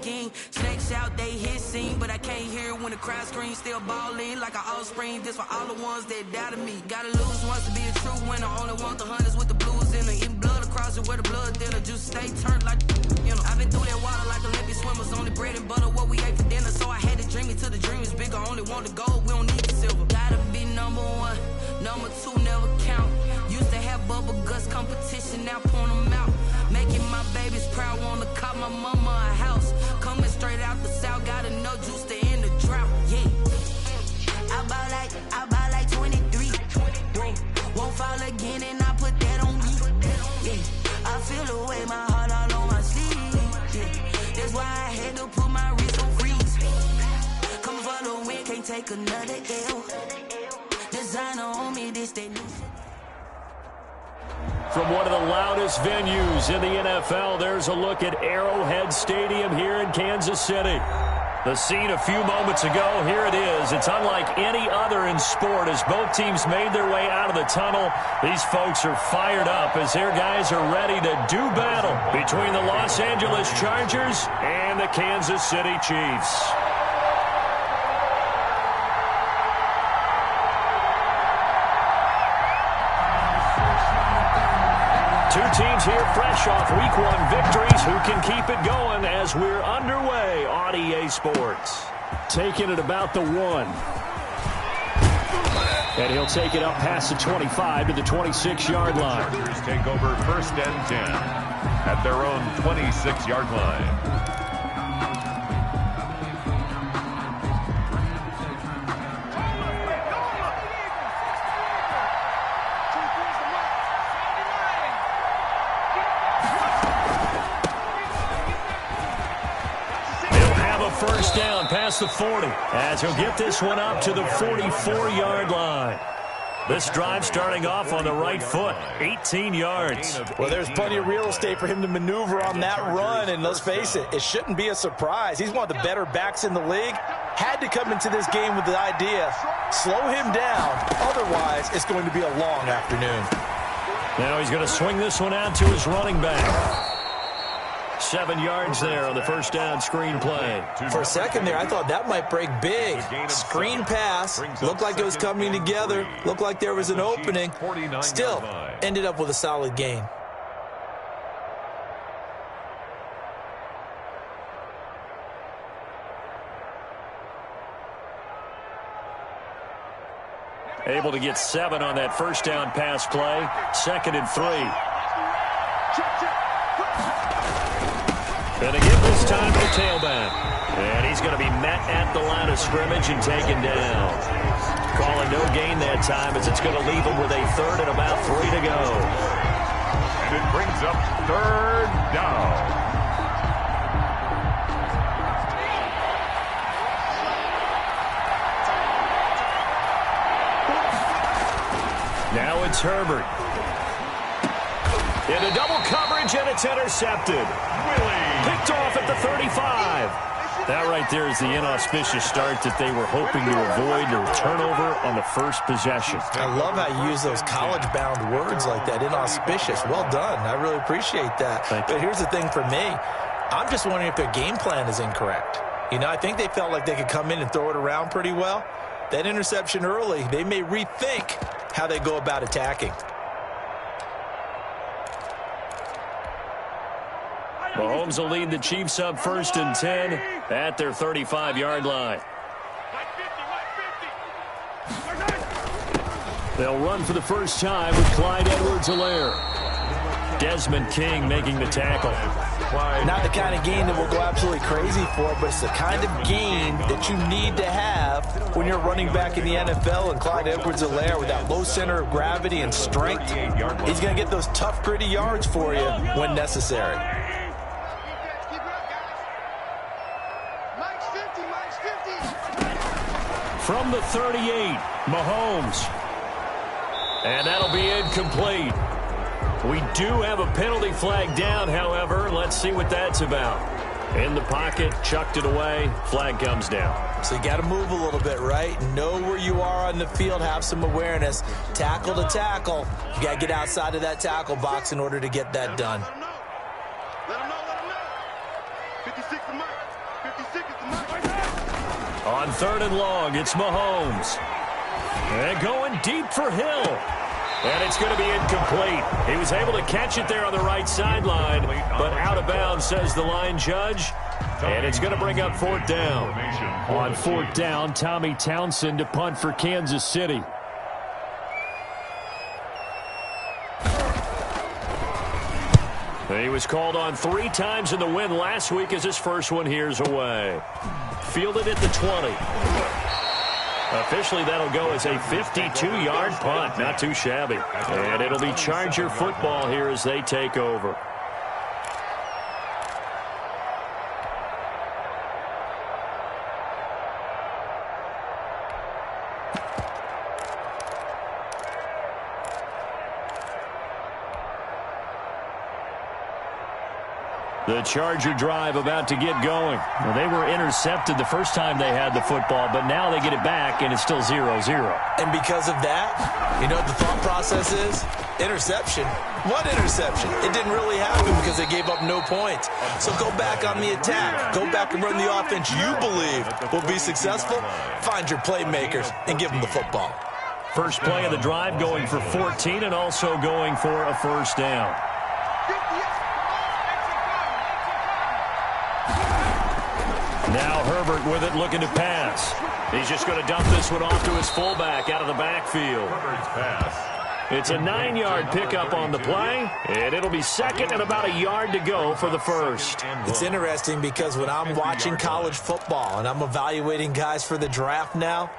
king. Snakes out, they hissing, but I can't hear when the crowd screams. Still ballin' like an offspring. This for all the ones that doubted me. Gotta lose once to be a true winner. Only want the hunters with the blues in her. Even blood across it where the blood thinner. Juice stay turned like, you know. I've been through that water like Olympic swimmers. Only bread and butter, what we ate for dinner. So I had to dream it till the dream is bigger. Only want the gold, we don't need the silver. Gotta be number one, number two never count. Used to have bubble guts competition, now point them out. Making my babies proud, wanna call my mama a house. Coming straight out the south, gotta know juice to end the drought. Yeah, I buy like 23. Whoa, won't fall again, and I put that on me. Yeah, I feel the way, my heart all on my sleeve. Yeah, that's why I had to put my wrist on freeze. Coming for the win, can't take another L. Designer on me, this they new. From one of the loudest venues in the NFL, there's a look at Arrowhead Stadium here in Kansas City. The scene a few moments ago, here it is. It's unlike any other in sport as both teams made their way out of the tunnel. These folks are fired up as their guys are ready to do battle between the Los Angeles Chargers and the Kansas City Chiefs. Two teams here fresh off Week 1 victories. Who can keep it going as we're underway on EA Sports? Taking it about the 1. And he'll take it up past the 25 to the 26-yard line. Chargers take over 1st and 10 at their own 26-yard line. First down past the 40 as he'll get this one up to the 44-yard line. This drive starting off on the right foot, 18 yards. Well, there's plenty of real estate for him to maneuver on that run, and let's face it, it shouldn't be a surprise. He's one of the better backs in the league. Had to come into this game with the idea, slow him down, otherwise it's going to be a long afternoon. Now he's going to swing this one out to his running back. 7 yards there on the first down screen play. For a second there, I thought that might break big. Screen pass. Looked like it was coming together. Looked like there was an opening. Still, ended up with a solid gain. Able to get 7 on that first down pass play. 2nd and 3. And again this time the tailback. And he's going to be met at the line of scrimmage and taken down. Calling no gain that time as it's going to leave him with a 3rd and about 3 to go. And it brings up 3rd down. Now it's Herbert. Into double coverage, and it's intercepted. Picked off at the 35. That right there is the inauspicious start that they were hoping to avoid, or turnover on the first possession. I love how you use those college-bound words like that, inauspicious. Well done. I really appreciate that. But here's the thing for me. I'm just wondering if their game plan is incorrect. You know, I think they felt like they could come in and throw it around pretty well. That interception early, they may rethink how they go about attacking. Mahomes will lead the Chiefs up 1st and 10 at their 35-yard line. They'll run for the first time with Clyde Edwards-Helaire. Desmond King making the tackle. Not the kind of game that we'll go absolutely crazy for, but it's the kind of game that you need to have when you're running back in the NFL. And Clyde Edwards-Helaire, with that low center of gravity and strength, he's going to get those tough, gritty yards for you when necessary. From the 38, Mahomes. And that'll be incomplete. We do have a penalty flag down, however. Let's see what that's about. In the pocket, chucked it away, flag comes down. So you got to move a little bit, right? Know where you are on the field, have some awareness. Tackle to tackle. You got to get outside of that tackle box in order to get that done. Let him know. 56 On 3rd and long, it's Mahomes. And going deep for Hill. And it's going to be incomplete. He was able to catch it there on the right sideline, but out of bounds, says the line judge. And it's going to bring up 4th down. On 4th down, Tommy Townsend to punt for Kansas City. He was called on 3 times in the win last week as his first one here's away. Fielded at the 20. Officially, that'll go as a 52-yard punt. Not too shabby. And it'll be Charger football here as they take over. The Charger drive about to get going. Well, they were intercepted the first time they had the football, but now they get it back, and it's still 0-0. And because of that, you know what the thought process is? Interception. What interception? It didn't really happen because they gave up no points. So go back on the attack. Go back and run the offense you believe will be successful. Find your playmakers and give them the football. First play of the drive going for 14 and also going for a first down. Now Herbert with it, looking to pass. He's just going to dump this one off to his fullback out of the backfield. It's a 9-yard pickup on the play, and it'll be 2nd and about a yard to go for the first. It's interesting because when I'm watching college football and I'm evaluating guys for the draft now,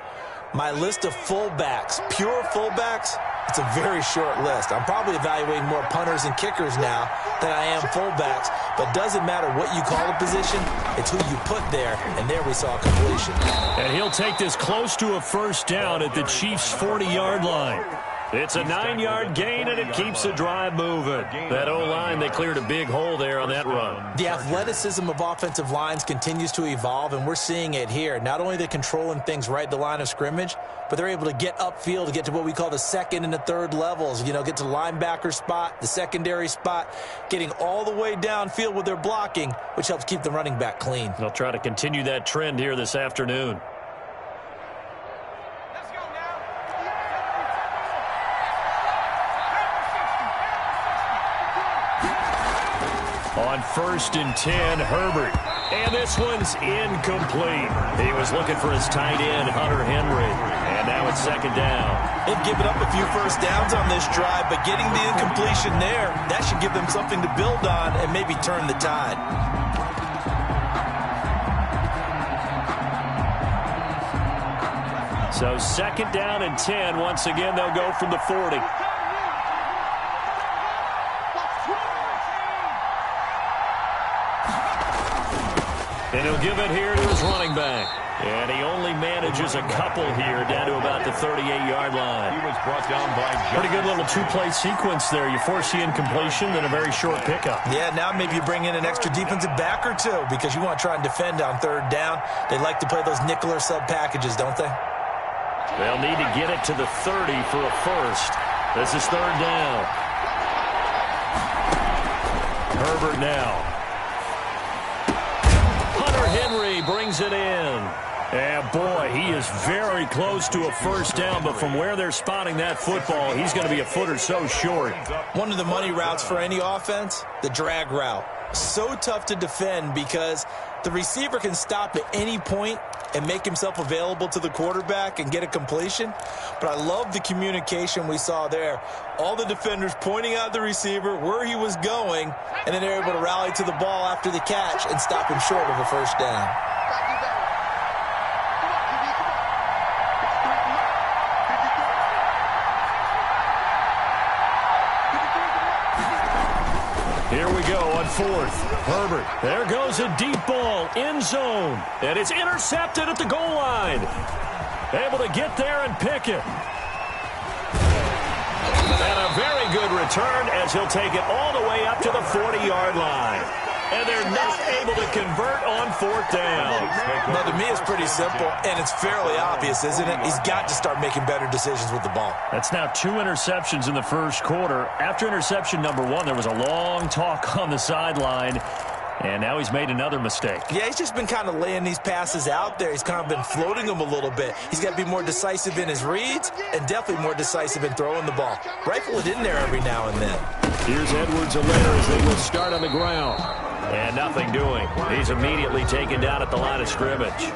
my list of fullbacks, pure fullbacks, it's a very short list. I'm probably evaluating more punters and kickers now than I am fullbacks, but doesn't matter what you call a position, it's who you put there, and there we saw a completion. And he'll take this close to a first down at the Chiefs' 40-yard line. It's a 9-yard gain, and it keeps the drive moving. That O-line, they cleared a big hole there on that run. The athleticism of offensive lines continues to evolve, and we're seeing it here. Not only are they controlling things right at the line of scrimmage, but they're able to get upfield to get to what we call the 2nd and the 3rd levels. You know, get to the linebacker spot, the secondary spot, getting all the way downfield with their blocking, which helps keep the running back clean. They'll try to continue that trend here this afternoon. On 1st and 10, Herbert. And this one's incomplete. He was looking for his tight end, Hunter Henry. And now it's 2nd down. They've given up a few first downs on this drive, but getting the incompletion there, that should give them something to build on and maybe turn the tide. So 2nd down and 10. Once again, they'll go from the 40. And he'll give it here to his running back. And he only manages a couple here down to about the 38-yard line. He was brought down by pretty good little 2-play sequence there. You force the incompletion, then a very short pickup. Yeah, now maybe you bring in an extra defensive back or two because you want to try and defend on 3rd down. They like to play those nickel or sub packages, don't they? They'll need to get it to the 30 for a first. This is 3rd down. Herbert now. Henry brings it in. And boy, he is very close to a first down, but from where they're spotting that football, he's going to be a foot or so short. One of the money routes for any offense, the drag route. So tough to defend because the receiver can stop at any point and make himself available to the quarterback and get a completion. But I love the communication we saw there. All the defenders pointing out the receiver, where he was going, and then they're able to rally to the ball after the catch and stop him short of a first down. Here we go on 4th. Herbert. There goes a deep ball. End zone. And it's intercepted at the goal line. Able to get there and pick it. And a very good return as he'll take it all the way up to the 40-yard line. And they're not able to convert on 4th down. Now, to me, it's pretty simple, and it's fairly obvious, isn't it? He's got to start making better decisions with the ball. That's now 2 interceptions in the first quarter. After interception number 1, there was a long talk on the sideline. And now he's made another mistake. Yeah, he's just been kind of laying these passes out there. He's kind of been floating them a little bit. He's got to be more decisive in his reads and definitely more decisive in throwing the ball. Rifle it in there every now and then. Here's Edwards-Helaire as they will start on the ground. And nothing doing. He's immediately taken down at the line of scrimmage.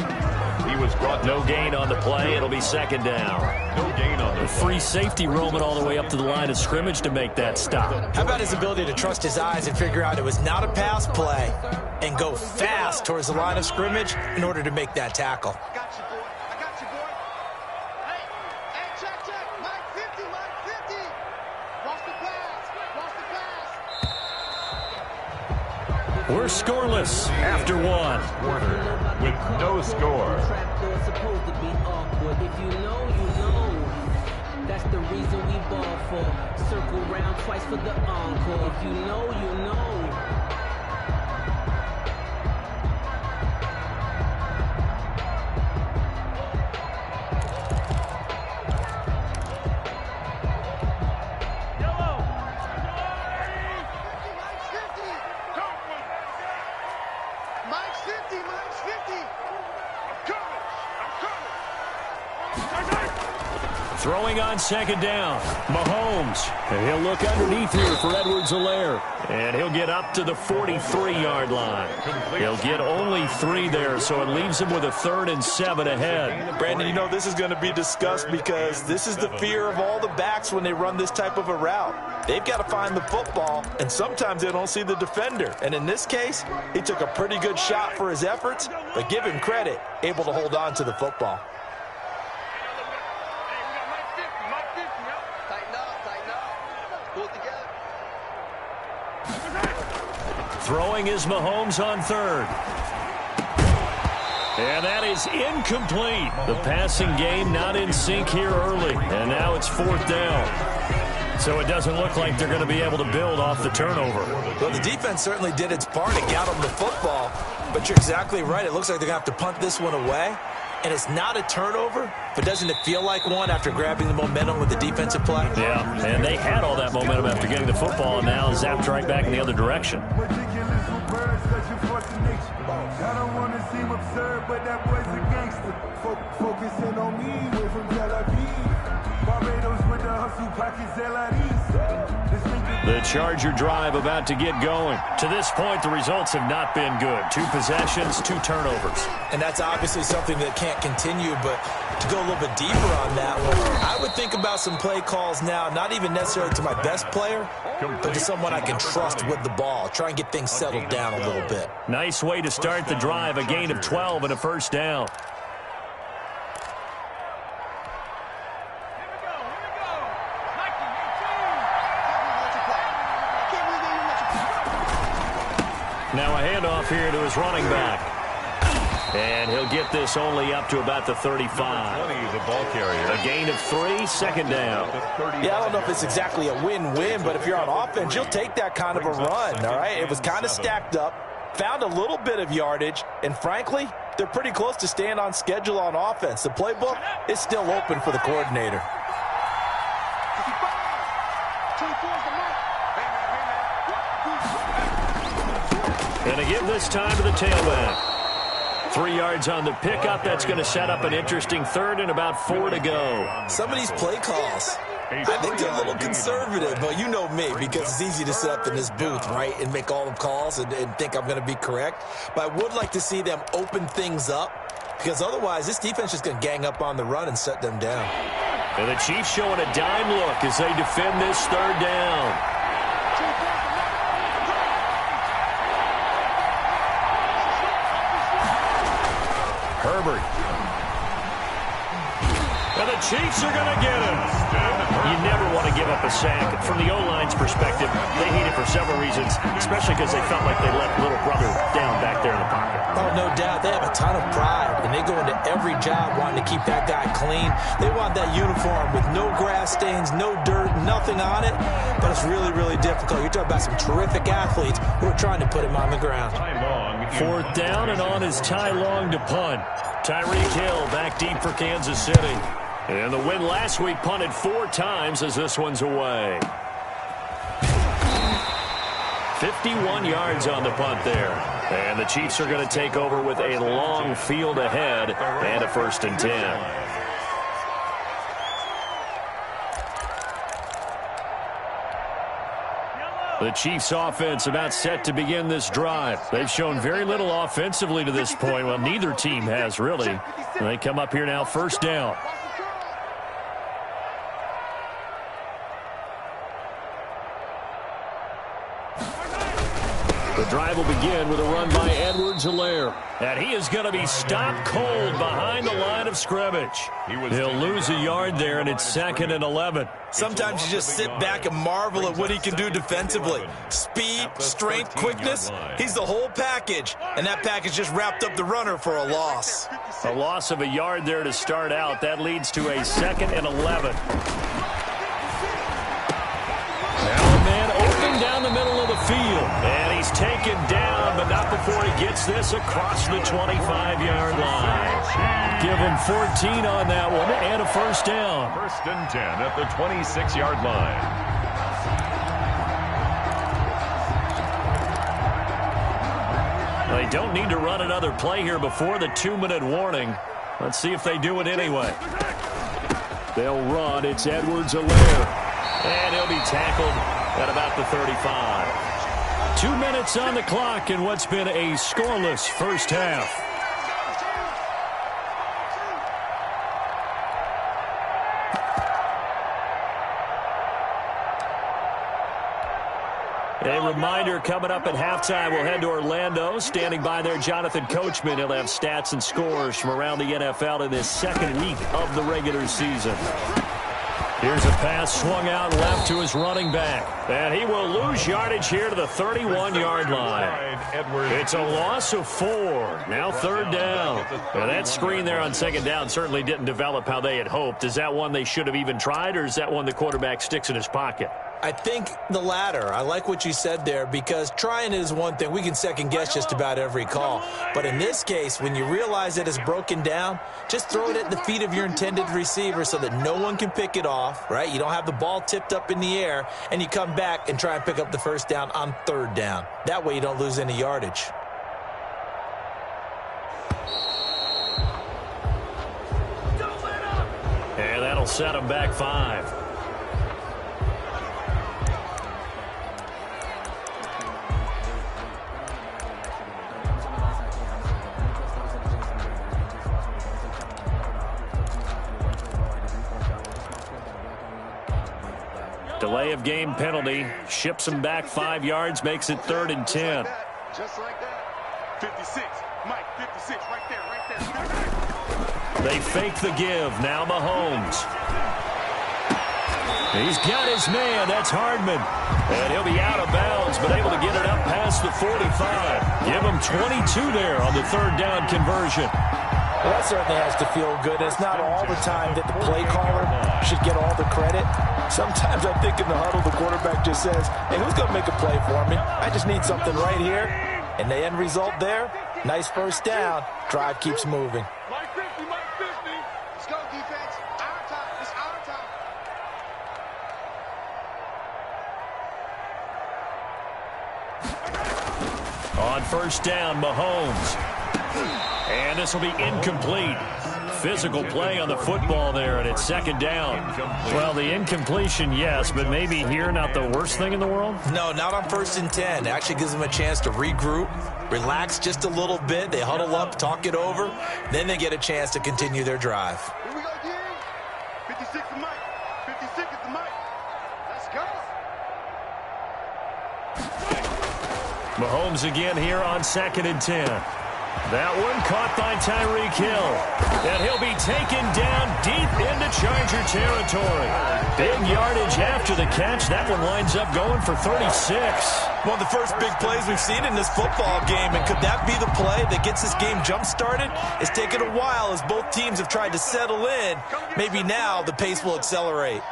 He was brought no gain on the play. It'll be second down. No gain on the free safety roaming all the way up to the line of scrimmage to make that stop. How about his ability to trust his eyes and figure out it was not a pass play and go fast towards the line of scrimmage in order to make that tackle. I got you, boy. I got you, boy. Hey, check. Mike 50, Mike 50. Watch the pass. Watch the pass. We're scoreless after one. with no score. Supposed to be awkward. If you know, you know. That's the reason we ball for. Circle round twice for the encore. If you know, you know. Throwing on second down, Mahomes. And he'll look underneath here for Edwards-Helaire. And he'll get up to the 43-yard line. He'll get only 3 there, so it leaves him with a 3rd and 7 ahead. Brandon, you know this is going to be discussed because this is the fear of all the backs when they run this type of a route. They've got to find the football, and sometimes they don't see the defender. And in this case, he took a pretty good shot for his efforts, but give him credit, able to hold on to the football. Throwing is Mahomes on 3rd. And that is incomplete. The passing game not in sync here early. And now it's 4th down. So it doesn't look like they're going to be able to build off the turnover. Well, the defense certainly did its part to get them the football. But you're exactly right. It looks like they're going to have to punt this one away. And it's not a turnover, but doesn't it feel like one after grabbing the momentum with the defensive play? Yeah, and they had all that momentum after getting the football, and now zapped right back in the other direction. I don't want to seem absurd, but that boy's a gangster. Focusing on me, way from Tel Aviv. Barbados with the hustle pockets, The Charger drive about to get going. To this point, the results have not been good. 2 possessions, 2 turnovers. And that's obviously something that can't continue, but to go a little bit deeper on that one, I would think about some play calls now, not even necessarily to my best player, but to someone I can trust with the ball. Try and get things settled down a little bit. Nice way to start the drive, a gain of 12 and a 1st down. Now a handoff here to his running back. And he'll get this only up to about the 35. 20, the ball carrier. A gain of 3, 2nd down. Yeah, I don't know if it's exactly a win-win, but if you're on offense, you'll take that kind of a run, all right? It was kind of stacked up, found a little bit of yardage, and frankly, they're pretty close to staying on schedule on offense. The playbook is still open for the coordinator. And again this time to the tailback. 3 yards on the pickup. That's going to set up an interesting 3rd and about 4 to go. Some of these play calls, I think they're a little conservative, but you know me, because it's easy to sit up in this booth, right, and make all the calls and think I'm going to be correct. But I would like to see them open things up, because otherwise this defense is going to gang up on the run and set them down. And the Chiefs showing a dime look as they defend this 3rd down. Herbert. And the Chiefs are going to get him. You never want to give up a sack. From the O-line's perspective, they hate it for several reasons, especially because they felt like they let little brother down back there in the pocket. Oh, no doubt. They have a ton of pride, and they go into every job wanting to keep that guy clean. They want that uniform with no grass stains, no dirt, nothing on it, but it's really, really difficult. You're talking about some terrific athletes who are trying to put him on the ground. 4th down, and on is Ty Long to punt. Tyreek Hill back deep for Kansas City. And the win last week punted 4 times as this one's away. 51 yards on the punt there. And the Chiefs are going to take over with a long field ahead and a 1st and 10. The Chiefs offense about set to begin this drive. They've shown very little offensively to this point. Well, neither team has really. They come up here now, 1st down. The drive will begin with a run by Edwards-Helaire. And he is going to be stopped cold behind the line of scrimmage. He'll lose a yard there, and it's 2nd and 11. Sometimes you just sit back and marvel at what he can do defensively. Speed, strength, quickness, he's the whole package. And that package just wrapped up the runner for a loss. A loss of a yard there to start out. That leads to a 2nd and 11. Now a man open down the middle of the field. And he's taken down, but not before he gets this across the 25-yard line. Give him 14 on that one and a 1st down. 1st and 10 at the 26-yard line. They don't need to run another play here before the 2-minute warning. Let's see if they do it anyway. They'll run. It's Edwards-Helaire. And he'll be tackled at about the 35. 2 minutes on the clock in what's been a scoreless first half. A reminder, coming up at halftime, we'll head to Orlando. Standing by there, Jonathan Coachman. He'll have stats and scores from around the NFL in this 2nd week of the regular season. Here's a pass swung out left to his running back. And he will lose yardage here to the 31-yard line. It's a loss of 4. Now 3rd down. And that screen there on 2nd down certainly didn't develop how they had hoped. Is that one they should have even tried, or is that one the quarterback sticks in his pocket? I think the latter. I like what you said there, because trying it is one thing. We can second-guess just about every call. But in this case, when you realize that it's broken down, just throw it at the feet of your intended receiver so that no one can pick it off, right? You don't have the ball tipped up in the air, and you come back and try and pick up the 1st down on 3rd down. That way you don't lose any yardage. And that'll set him back 5. Delay of game penalty. Ships him back 5 yards. Makes it 3rd and 10. Just like that. 56. Mike, 56. Right there. They fake the give. Now Mahomes. He's got his man. That's Hardman. And he'll be out of bounds, but able to get it up past the 45. Give him 22 there on the 3rd down conversion. Well, that certainly has to feel good. It's not all the time that the play caller should get all the credit. Sometimes I think in the huddle, the quarterback just says, hey, who's going to make a play for me? I just need something right here. And the end result there, nice 1st down. Drive keeps moving. Mike 50, Mike 50. Let's go, defense. Our time. It's our time. On 1st down, Mahomes. And this will be incomplete. Physical play on the football there, and it's 2nd down. Well, the incompletion, yes, but maybe here not the worst thing in the world? No, not on 1st and 10. It actually gives them a chance to regroup, relax just a little bit. They huddle up, talk it over. Then they get a chance to continue their drive. Here we go, D. 56 to Mike. 56 is the Mike. Let's go. Mahomes again here on 2nd and 10. That one caught by Tyreek Hill. And he'll be taken down deep into Charger territory. Big yardage after the catch. That one winds up going for 36. One of the first big plays we've seen in this football game. And could that be the play that gets this game jump-started? It's taken a while as both teams have tried to settle in. Maybe now the pace will accelerate.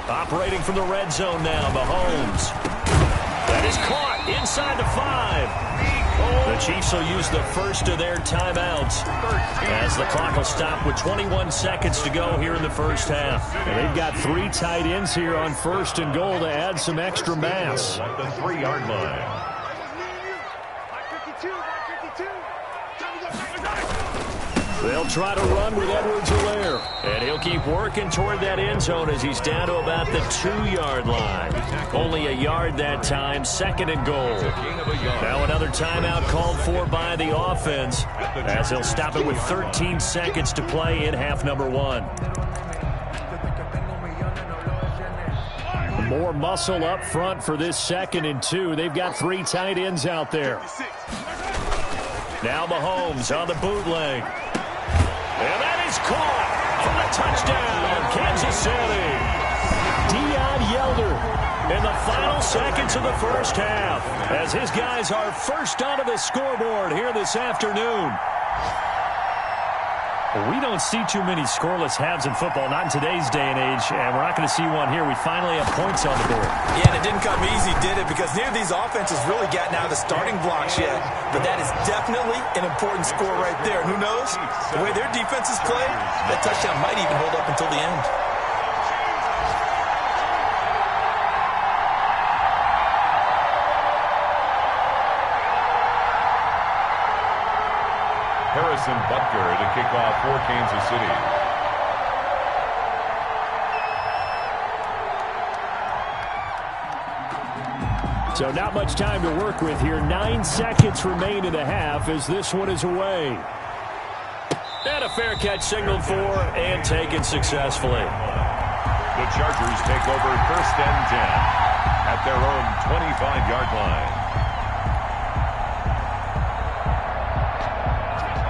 Operating from the red zone now, Mahomes. That is caught inside the 5. The Chiefs will use the first of their timeouts as the clock will stop with 21 seconds to go here in the first half. And they've got 3 tight ends here on 1st and goal to add some extra mass. At the 3-yard line. They'll try to run with Edwards-Helaire. And he'll keep working toward that end zone as he's down to about the 2-yard line. Only a yard that time, 2nd and goal. Now another timeout called for by the offense as they'll stop it with 13 seconds to play in half number 1. More muscle up front for this 2nd and 2. They've got 3 tight ends out there. Now Mahomes on the bootleg. And that is caught for the touchdown, Kansas City. Dion Yelder in the final seconds of the first half as his guys are first onto the scoreboard here this afternoon. We don't see too many scoreless halves in football, not in today's day and age, and we're not going to see one here. We finally have points on the board. Yeah, and it didn't come easy, did it? Because neither of these offenses really gotten out of the starting blocks yet. But that is definitely an important score right there. And who knows? The way their defenses play, that touchdown might even hold up until the end. Harrison Butker to kick off for Kansas City. So not much time to work with here. 9 seconds remain in the half as this one is away. And a fair catch signaled for and taken successfully. The Chargers take over 1st and 10 at their own 25-yard line.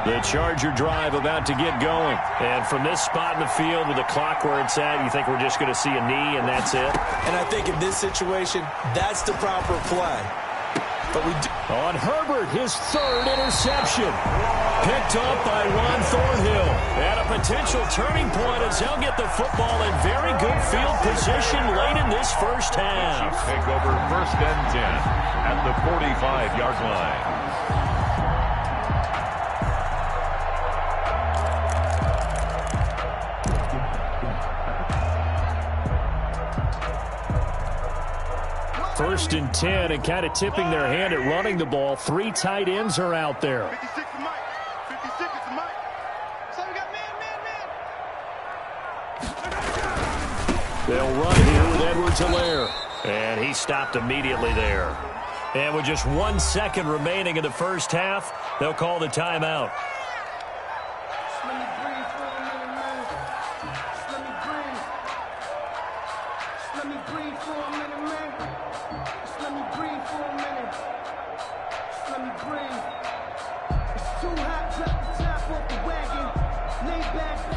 The Charger drive about to get going. And from this spot in the field with the clock where it's at, you think we're just going to see a knee and that's it? And I think in this situation, that's the proper play. But we do. On Herbert, his 3rd interception. Picked up by Ron Thornhill. And a potential turning point as they'll get the football in very good field position late in this first half. Take over 1st and 10 at the 45-yard line. First and 10 and kind of tipping their hand at running the ball. 3 tight ends are out there. 56 to Mike. 56 to Mike. So we got man. They'll run here with Edwards-Helaire. And he stopped immediately there. And with just 1 second remaining in the first half, they'll call the timeout.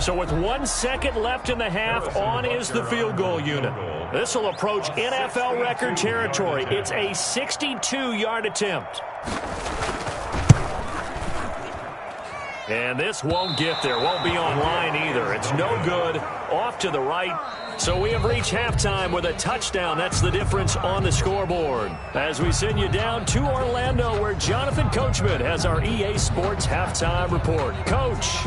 So with 1 second left in the half, on is the field goal unit. This will approach NFL record territory. It's a 62-yard attempt. And this won't get there. Won't be on line either. It's no good. Off to the right. So we have reached halftime with a touchdown. That's the difference on the scoreboard. As we send you down to Orlando, where Jonathan Coachman has our EA Sports halftime report. Coach.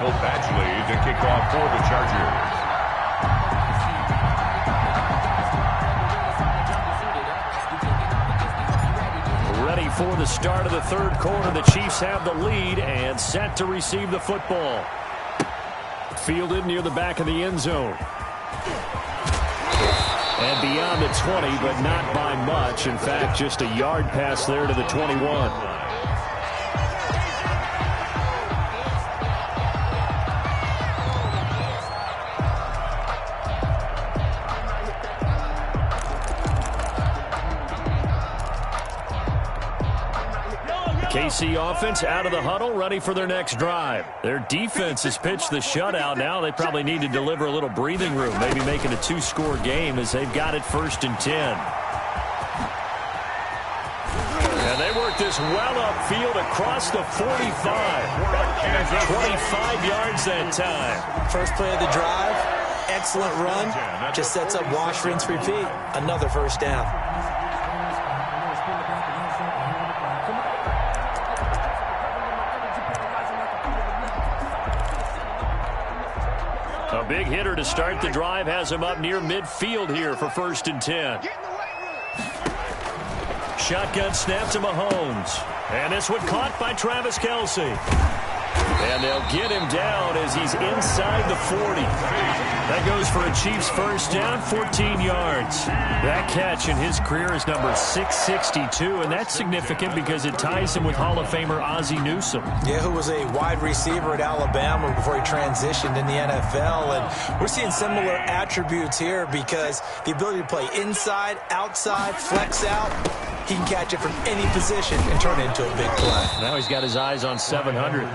Badgley to kick off for the Chargers. Ready for the start of the 3rd quarter. The Chiefs have the lead and set to receive the football. Fielded near the back of the end zone. And beyond the 20, but not by much. In fact, just a yard pass there to the 21. KC offense out of the huddle, ready for their next drive. Their defense has pitched the shutout. Now they probably need to deliver a little breathing room, maybe make it a 2-score game as they've got it 1st and 10. And they work work this well upfield across the 45. 25 yards that time. First play of the drive, excellent run. Just sets up wash, rinse, repeat. Another first down. A big hitter to start the drive has him up near midfield here for 1st and 10. Shotgun snap to Mahomes. And this one caught by Travis Kelce. And they'll get him down as he's inside the 40. That goes for a Chiefs first down, 14 yards. That catch in his career is number 662, and that's significant because it ties him with Hall of Famer Ozzie Newsome. Yeah, who was a wide receiver at Alabama before he transitioned in the NFL. And we're seeing similar attributes here because the ability to play inside, outside, flex out. He can catch it from any position and turn it into a big play. Now he's got his eyes on 700.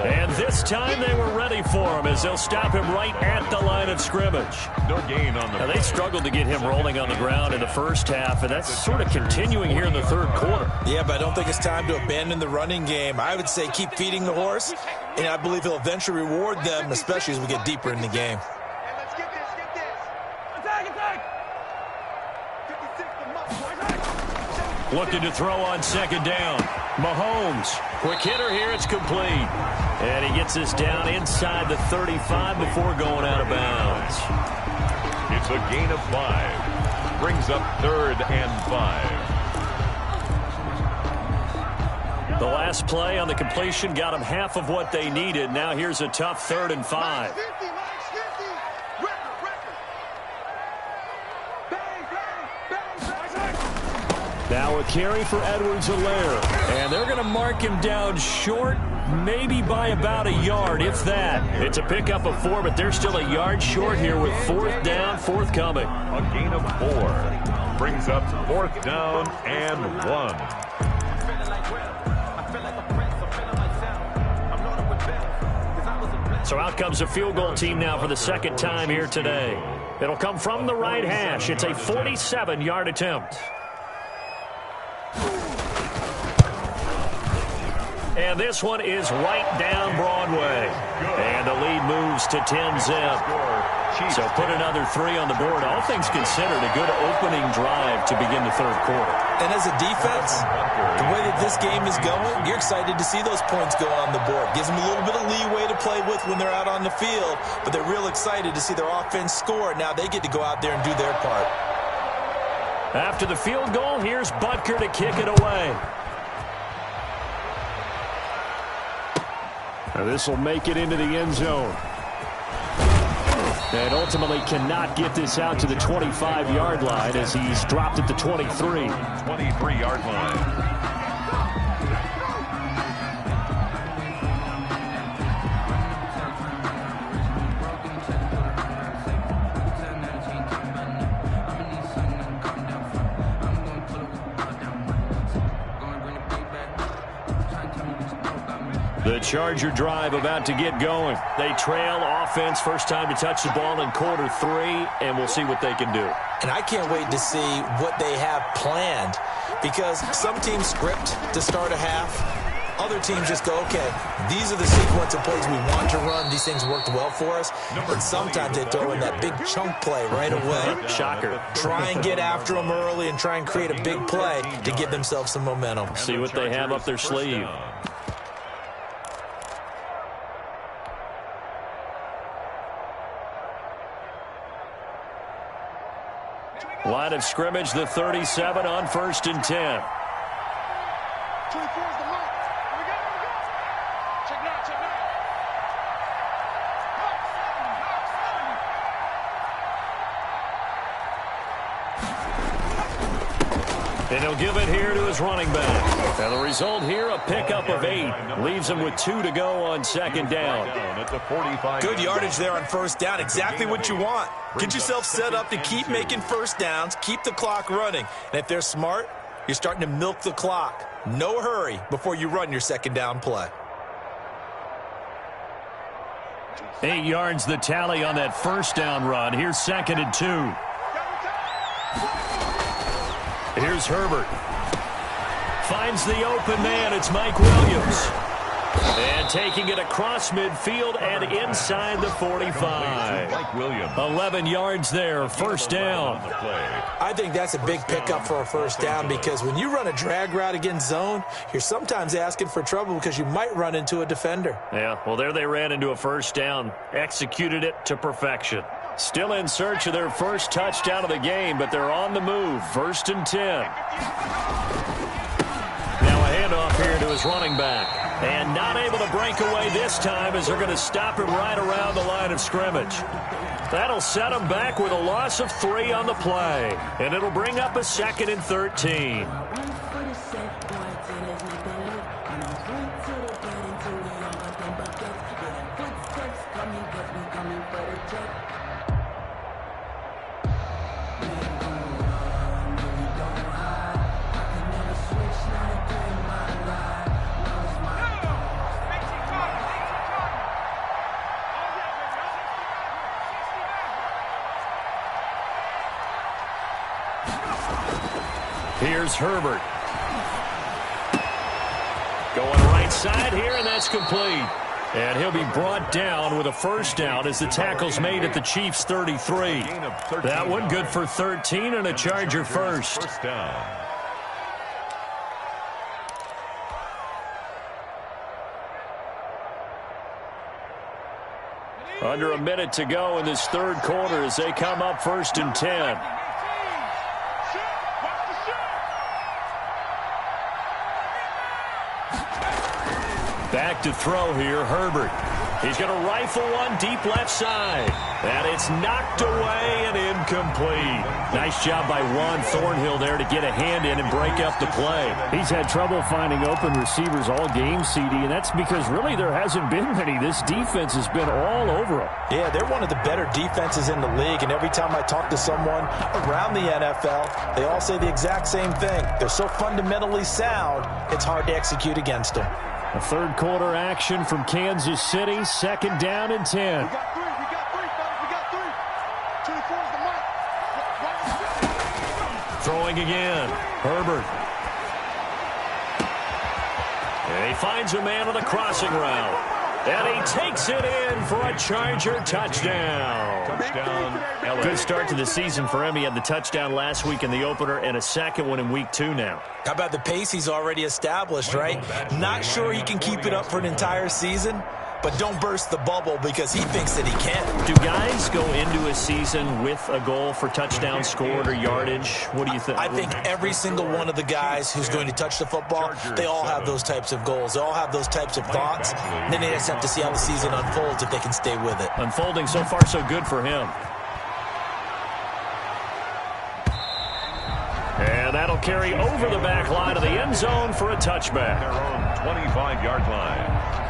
And this time they were ready for him as they'll stop him right at the line of scrimmage. No gain on the Now, they struggled to get him rolling on the ground in the first half, and that's sort of continuing here in the third quarter. Yeah, but I don't think it's time to abandon the running game. I would say keep feeding the horse, and I believe he'll eventually reward them, especially as we get deeper in the game. Looking to throw on second down. Mahomes. Quick hitter here. It's complete. And he gets this down inside the 35 before going out of bounds. It's a gain of 5. Brings up 3rd and 5. The last play on the completion got them half of what they needed. Now here's a tough 3rd and 5. Now a carry for Edwards-Helaire. And they're going to mark him down short, maybe by about a yard, if that. It's a pickup of 4, but they're still a yard short here with 4th down, forthcoming. A gain of 4. Brings up 4th down and 1. So out comes a field goal team now for the second time here today. It'll come from the right hash. It's a 47-yard attempt. And this one is right down Broadway. And the lead moves to 10-zip. So put another 3 on the board. All things considered, a good opening drive to begin the third quarter. And as a defense, the way that this game is going, you're excited to see those points go on the board. Gives them a little bit of leeway to play with when they're out on the field, but they're real excited to see their offense score. Now they get to go out there and do their part. After the field goal, here's Butker to kick it away. Now this will make it into the end zone. And ultimately cannot get this out to the 25-yard line as he's dropped at the 23. 23-yard line. The Charger drive about to get going. They trail offense, first time to touch the ball in quarter 3, and we'll see what they can do. And I can't wait to see what they have planned, because some teams script to start a half. Other teams just go, okay, these are the sequence of plays we want to run. These things worked well for us. And sometimes they throw in that big chunk play right away. Shocker. Try and get after them early and try and create a big play to give themselves some momentum. See what they have up their sleeve. Line of scrimmage, the 37 on 1st and 10. 24 is the mark. Here we go. Check it out, check it out. And he'll give it here to his running back. And the result here, a pickup of 8. Leaves him with 2 to go on second down. Good yardage there on 1st down. Exactly what you want. Get yourself set up to keep making first downs, keep the clock running. And if they're smart, you're starting to milk the clock. No hurry before you run your second down play. 8 yards the tally on that first down run. Here's 2nd and 2. Here's Herbert. Finds the open man. It's Mike Williams. And taking it across midfield and inside the 45. Mike Williams. 11 yards there, first down. I think that's a big pickup for a first down because when you run a drag route against zone, you're sometimes asking for trouble because you might run into a defender. Yeah, well, there they ran into a first down. Executed it to perfection. Still in search of their first touchdown of the game, but they're on the move. 1st and 10. Now a handoff here to his running back. And not able to break away this time as they're going to stop him right around the line of scrimmage. That'll set him back with a loss of 3 on the play. And it'll bring up a 2nd and 13. Here's Herbert. Going right side here, and that's complete. And he'll be brought down with a first down as the tackle's made at the Chiefs' 33. That one good for 13 and a Charger first. First down. Under a minute to go in this third quarter as they come up 1st and 10. Back to throw here, Herbert. He's going to rifle one deep left side. And it's knocked away and incomplete. Nice job by Ron Thornhill there to get a hand in and break up the play. He's had trouble finding open receivers all game, CD, and that's because really there hasn't been many. This defense has been all over them. Yeah, they're one of the better defenses in the league, and every time I talk to someone around the NFL, they all say the exact same thing. They're so fundamentally sound, it's hard to execute against them. A third quarter action from Kansas City, 2nd down and 10. We got 3, fellas. We got 3. 24 is the mark. Throwing again, Herbert. And he finds a man on the crossing route. And he takes it in for a Charger touchdown. Touchdown. Good start to the season for him. He had the touchdown last week in the opener and a second one in week 2 now. How about the pace he's already established, right? Not sure he can keep it up for an entire season, but don't burst the bubble because he thinks that he can. Do guys go into a season with a goal for touchdown scored or yardage? What do you think? I think every single one of the guys who's going to touch the football, they all have those types of goals. They all have those types of thoughts. And then they just have to see how the season unfolds if they can stay with it. Unfolding so far so good for him. And that'll carry over the back line of the end zone for a touchback. Their own 25-yard line.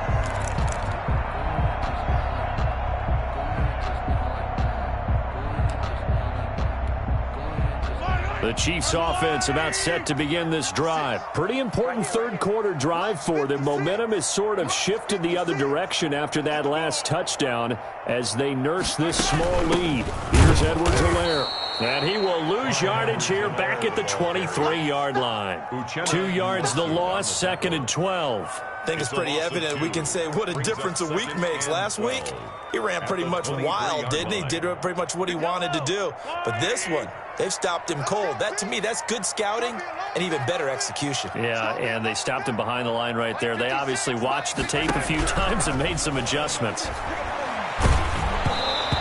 The Chiefs offense about set to begin this drive. Pretty important third quarter drive for them. Momentum has sort of shifted the other direction after that last touchdown as they nurse this small lead. Here's Edwards-Helaire. And he will lose yardage here back at the 23-yard line. 2 yards the loss, 2nd and 12. I think it's pretty evident. We can say what a difference a week makes. Last week, he ran pretty much wild, didn't he? Did pretty much what he wanted to do. But this one, they've stopped him cold. That, to me, that's good scouting and even better execution. Yeah, and they stopped him behind the line right there. They obviously watched the tape a few times and made some adjustments.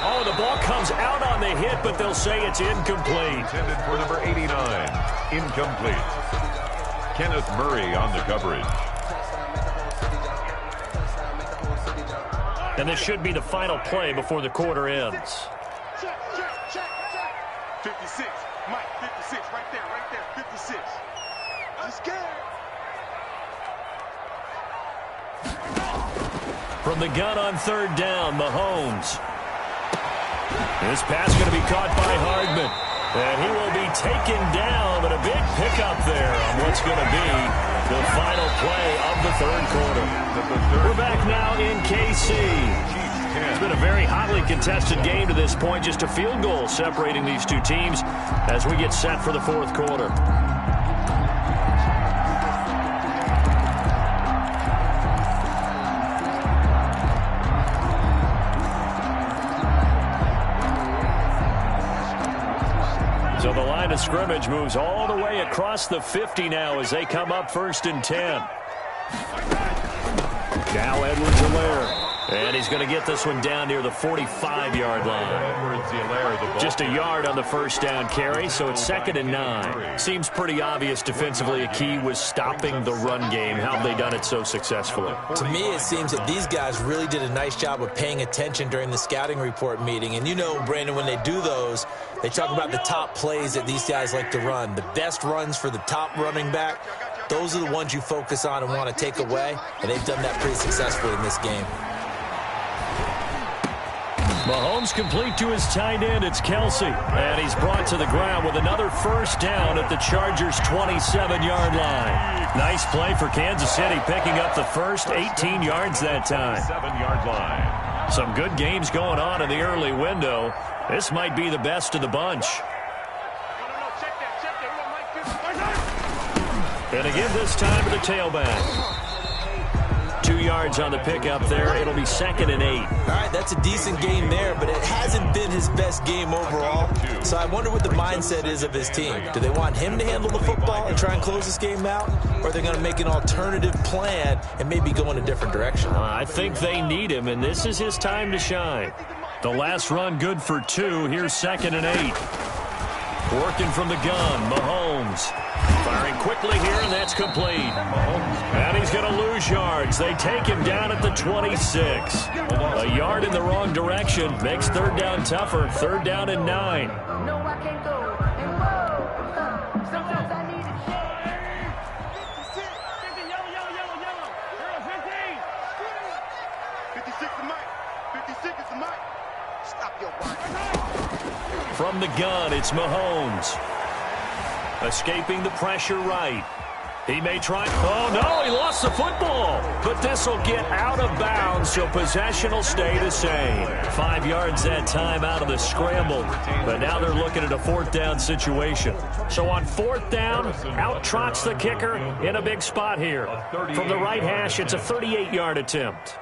Oh, the ball comes out on the hit, but they'll say it's incomplete. Intended for number 89. Incomplete. Kenneth Murray on the coverage. And this should be the final play before the quarter ends. Check. 56. Mike, 56. Right there. 56. I'm scared. From the gun on third down, Mahomes. This pass going to be caught by Hardman. And he will be taken down, but a big pickup there on what's going to be the final play of the third quarter. We're back now in KC. It's been a very hotly contested game to this point. Just a field goal separating these two teams as we get set for the fourth quarter. of scrimmage moves all the way across the 50 now as they come up 1st and 10. Now Edwards-Helaire. And he's going to get this one down near the 45-yard line. Just a yard on the first down carry, so it's 2nd and 9. Seems pretty obvious defensively a key was stopping the run game. How have they done it so successfully? To me, it seems that these guys really did a nice job of paying attention during the scouting report meeting. And you know, Brandon, when they do those, they talk about the top plays that these guys like to run. The best runs for the top running back, those are the ones you focus on and want to take away. And they've done that pretty successfully in this game. Mahomes complete to his tight end. It's Kelsey. And he's brought to the ground with another first down at the Chargers' 27-yard line. Nice play for Kansas City, picking up the first 18 yards that time. 7-yard line. Some good games going on in the early window. This might be the best of the bunch. And again this time to the tailback. 2 yards on the pickup there. It'll be 2nd and 8. All right, that's a decent game there, but it hasn't been his best game overall. So I wonder what the mindset is of his team. Do they want him to handle the football and try and close this game out? Or are they going to make an alternative plan and maybe go in a different direction? I think they need him, and this is his time to shine. The last run good for 2. Here's 2nd and 8. Working from the gun, Mahomes. Firing quickly here, and that's complete. And he's going to lose yards. They take him down at the 26. A yard in the wrong direction makes 3rd down tougher. 3rd down and 9. No, I can't go. And whoa, sometimes I need it. 50, yellow. 56 is Mike. 56 is Mike. Stop your body. From the gun, it's Mahomes. Escaping the pressure right. He may try. Oh, no, he lost the football. But this will get out of bounds, so possession will stay the same. 5 yards that time out of the scramble. But now they're looking at a 4th down situation. So on 4th down, out trots the kicker in a big spot here. From the right hash, it's a 38-yard attempt.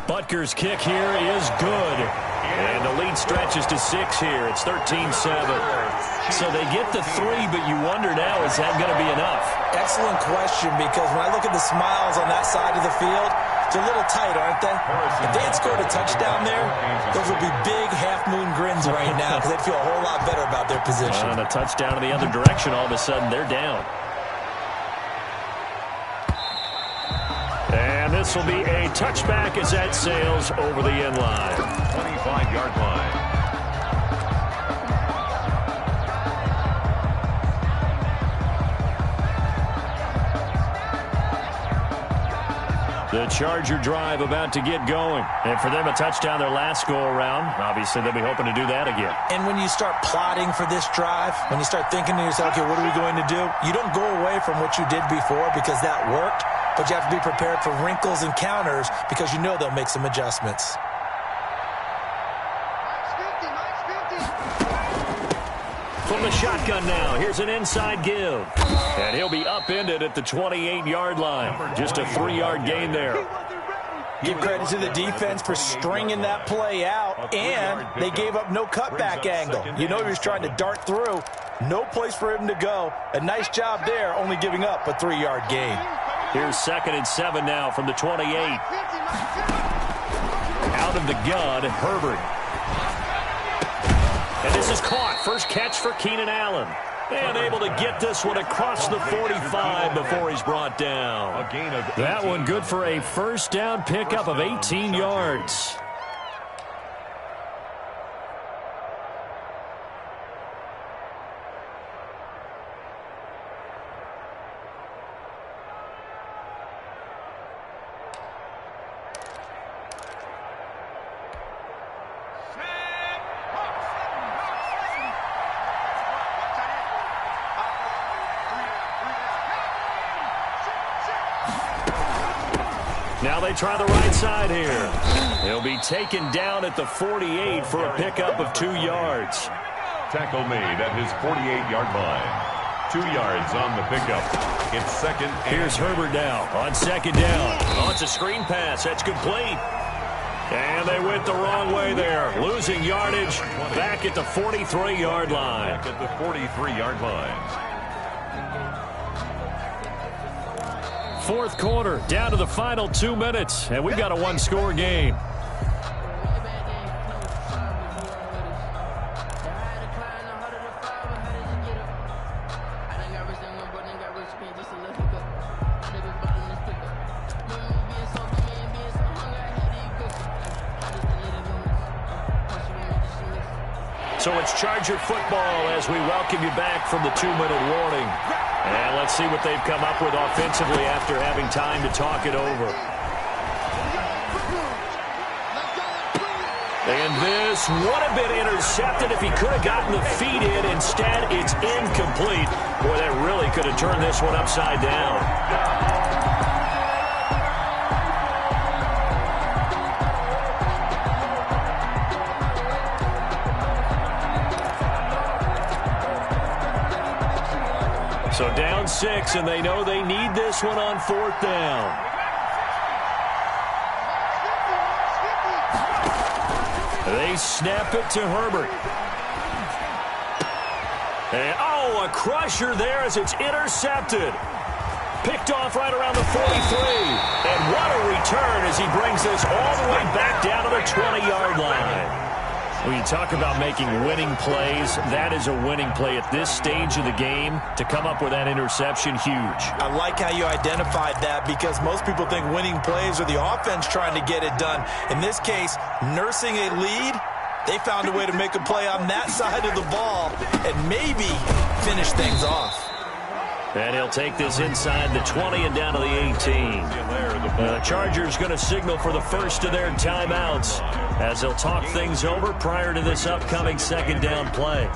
Butker's kick here is good. And the lead stretches to 6 here. It's 13-7. So they get the 3, but you wonder now, is that going to be enough? Excellent question, because when I look at the smiles on that side of the field, they're a little tight, aren't they? If they had scored a touchdown there, those would be big half-moon grins right now, because they'd feel a whole lot better about their position. And a touchdown in the other direction, all of a sudden they're down. And this will be a touchback as that sails over the end line. 25-yard line. The Charger drive about to get going. And for them, a touchdown their last go-around. Obviously, they'll be hoping to do that again. And when you start plotting for this drive, when you start thinking to yourself, okay, what are we going to do? You don't go away from what you did before because that worked. But you have to be prepared for wrinkles and counters because you know they'll make some adjustments. From the shotgun now, here's an inside give. And he'll be upended at the 28-yard line. Just a 3-yard gain there. Give credit to the defense for stringing that play out, and they gave up no cutback angle. You know he was trying to dart through. No place for him to go. A nice job there, only giving up a 3-yard gain. Here's 2nd and 7 now from the 28. Out of the gun, Herbert. And this is caught. First catch for Keenan Allen. And able to get this one across the 45 before he's brought down. That one good for a first down pickup of 18 yards. Now they try the right side here. He'll be taken down at the 48 for a pickup of 2 yards. Tackle made at his 48-yard line. 2 yards on the pickup. It's 2nd. Here's Herbert now on 2nd down. Oh, it's a screen pass. That's complete. And they went the wrong way there. Losing yardage back at the 43-yard line. Back at the 43-yard line. Fourth quarter, down to the final 2 minutes, and we've got a one-score game. So it's Charger football as we welcome you back from the 2-minute warning. And let's see what they've come up with offensively after having time to talk it over. And this would have been intercepted if he could have gotten the feet in. Instead, it's incomplete. Boy, that really could have turned this one upside down. So down 6, and they know they need this one on 4th down. They snap it to Herbert. And, a crusher there as it's intercepted. Picked off right around the 43. And what a return as he brings this all the way back down to the 20-yard line. When you talk about making winning plays, that is a winning play at this stage of the game. To come up with that interception, huge. I like how you identified that because most people think winning plays are the offense trying to get it done. In this case, nursing a lead, they found a way to make a play on that side of the ball and maybe finish things off. And he'll take this inside the 20 and down to the 18. The Chargers going to signal for the first of their timeouts as they'll talk things over prior to this upcoming second down play.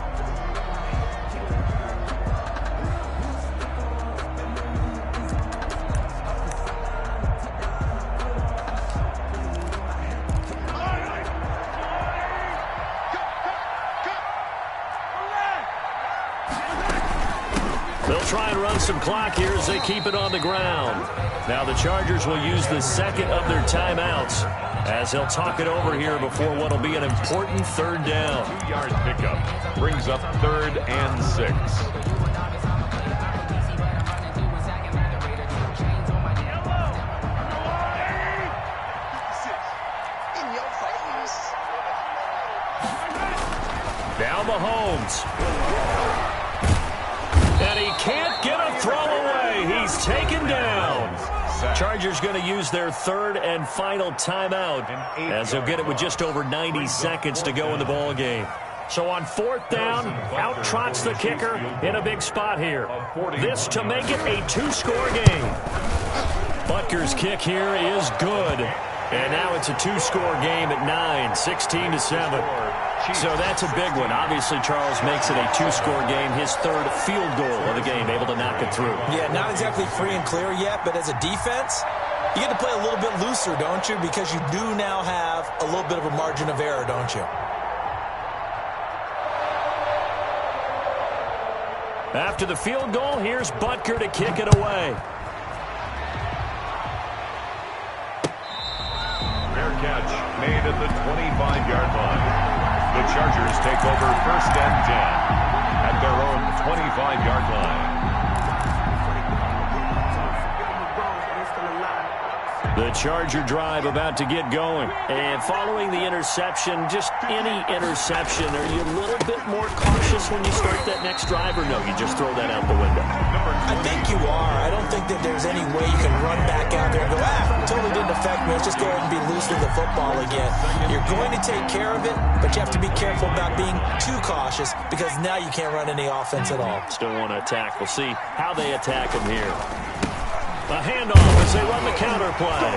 They'll try and run some clock here as they keep it on the ground. Now the Chargers will use the second of their timeouts as they'll talk it over here before what will be an important third down. 2-yard pickup brings up 3rd and 6. Now Mahomes. And he can't get a throw away. He's taken down. Chargers going to use their 3rd and final timeout as they'll get it with just over 90 seconds to go in the ball game. So on 4th down, out trots the kicker in a big spot here. This to make it a 2-score game. Butker's kick here is good. And now it's a 2-score game at 9, 16-7. So that's a big one. Obviously, Charles makes it a 2-score game. His 3rd field goal of the game, able to knock it through. Yeah, not exactly free and clear yet, but as a defense, you get to play a little bit looser, don't you? Because you do now have a little bit of a margin of error, don't you? After the field goal, here's Butker to kick it away. Fair catch made at the 25-yard line. The Chargers take over 1st and 10 at their own 25-yard line. The Charger drive about to get going. And following the interception, just any interception, are you a little bit more cautious when you start that next drive, or no, you just throw that out the window? I think you are. I don't think that there's any way you can run back out there and go, totally didn't affect me. Let's just go ahead and be loose with the football again. You're going to take care of it, but you have to be careful about being too cautious because now you can't run any offense at all. Still want to attack. We'll see how they attack him here. A handoff as they run the counter play.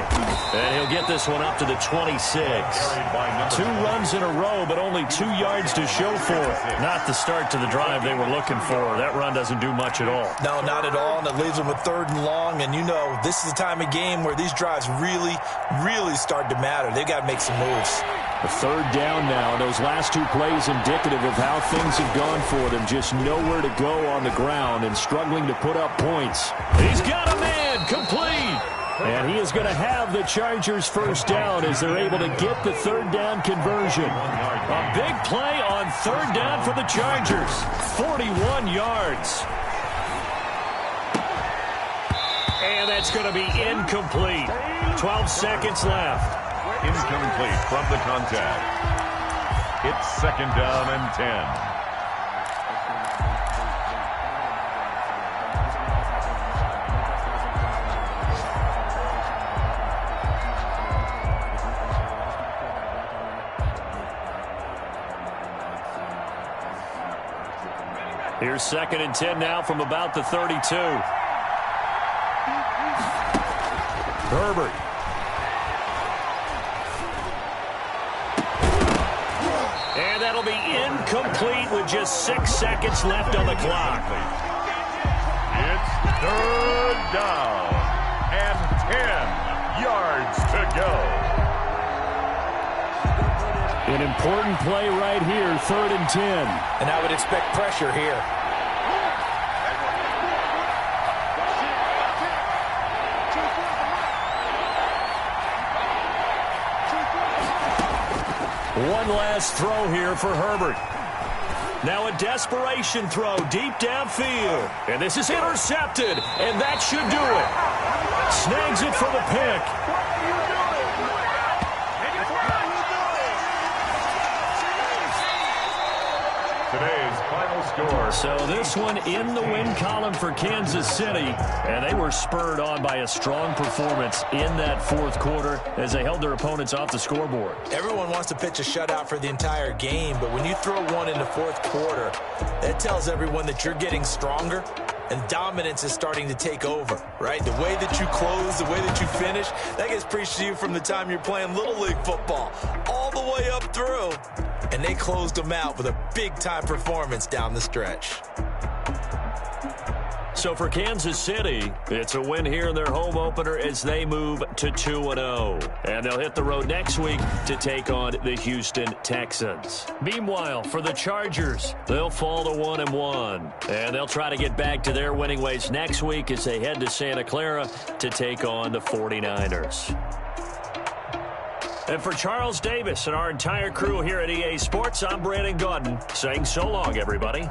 And he'll get this one up to the 26. 2 runs in a row, but only 2 yards to show for it. Not the start to the drive they were looking for. That run doesn't do much at all. No, not at all, and it leaves them with 3rd and long. And you know, this is the time of game where these drives really, really start to matter. They've got to make some moves. A 3rd down now, and those last 2 plays indicative of how things have gone for them. Just nowhere to go on the ground and struggling to put up points. He's got a man, complete. And he is going to have the Chargers first down as they're able to get the third down conversion. A big play on third down for the Chargers. 41 yards. And that's going to be incomplete. 12 seconds left. Incomplete from the contact. It's second down and 10. Here's second and 10 now from about the 32. Herbert. And that'll be incomplete with just 6 seconds left on the clock. It's third down and 10 yards to go. An important play right here, third and 10. And I would expect pressure here. One last throw here for Herbert. Now a desperation throw deep downfield. And this is intercepted, and that should do it. Snags it for the pick. Today's final score. So this one in the win column for Kansas City, and they were spurred on by a strong performance in that fourth quarter as they held their opponents off the scoreboard. Everyone wants to pitch a shutout for the entire game, but when you throw one in the fourth quarter, that tells everyone that you're getting stronger and dominance is starting to take over, right? The way that you close, the way that you finish, that gets preached to you from the time you're playing Little League football all the way up through. And they closed them out with a big-time performance down the stretch. So for Kansas City, it's a win here in their home opener as they move to 2-0. And they'll hit the road next week to take on the Houston Texans. Meanwhile, for the Chargers, they'll fall to 1-1. And they'll try to get back to their winning ways next week as they head to Santa Clara to take on the 49ers. And for Charles Davis and our entire crew here at EA Sports, I'm Brandon Gaudin saying so long, everybody.